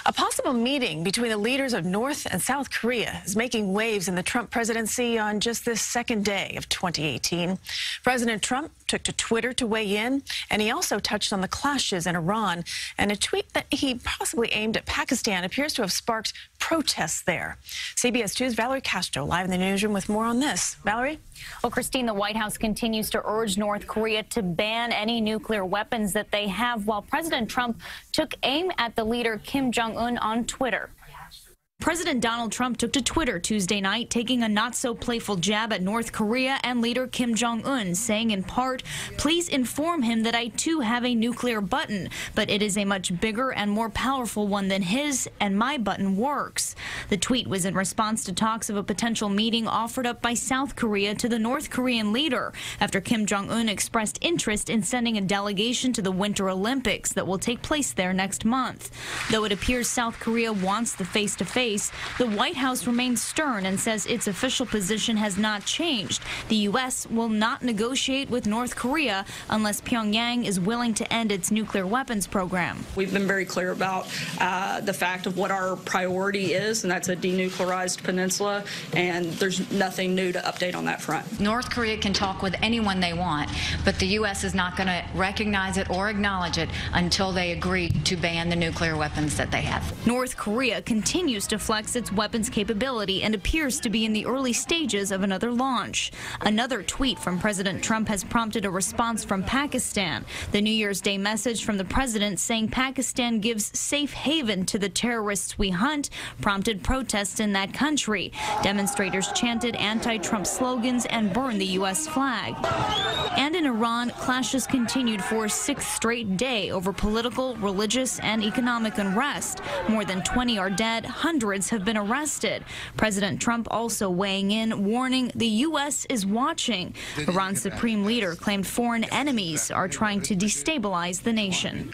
A possible meeting between the leaders of North and South Korea is making waves in the Trump presidency on just this second day of 2018. President Trump took to Twitter to weigh in, and he also touched on the clashes in Iran. And a tweet that he possibly aimed at Pakistan appears to have sparked protests there. CBS 2's Valerie Castro live in the newsroom with more on this. Valerie? Well, Christine, the White House continues to urge North Korea to ban any nuclear weapons that they have, while President Trump took aim at the leader Kim Jong-Un on Twitter. President Donald Trump took to Twitter Tuesday night, taking a not-so-playful jab at North Korea and leader Kim Jong-un, saying in part, "Please inform him that I too have a nuclear button, but it is a much bigger and more powerful one than his, and my button works." The tweet was in response to talks of a potential meeting offered up by South Korea to the North Korean leader after Kim Jong-un expressed interest in sending a delegation to the Winter Olympics that will take place there next month. Though it appears South Korea wants the face-to-face, the White House remains stern and says its official position has not changed. The U.S. will not negotiate with North Korea unless Pyongyang is willing to end its nuclear weapons program. We've been very clear about the fact of what our priority is, and that's a denuclearized peninsula, and there's nothing new to update on that front. North Korea can talk with anyone they want, but the U.S. is not going to recognize it or acknowledge it until they agree to ban the nuclear weapons that they have. North Korea continues to flex its weapons capability and appears to be in the early stages of another launch. Another tweet from President Trump has prompted a response from Pakistan. The New Year's Day message from the president saying Pakistan gives safe haven to the terrorists we hunt prompted protests in that country. Demonstrators chanted anti-Trump slogans and burned the U.S. flag. And in Iran, clashes continued for a sixth straight day over political, religious, and economic unrest. More than 20 are dead, hundreds have been arrested. President Trump also weighing in, warning the U.S. is watching. Iran's supreme leader claimed foreign enemies are trying to destabilize the nation.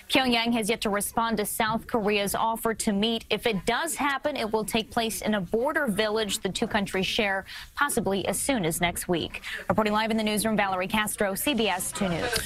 Pyongyang has yet to respond to South Korea's offer to meet. If it does happen, it will take place in a border village the two countries share, possibly as soon as next week. Reporting live in the newsroom, Valerie Castro, CBS 2 News.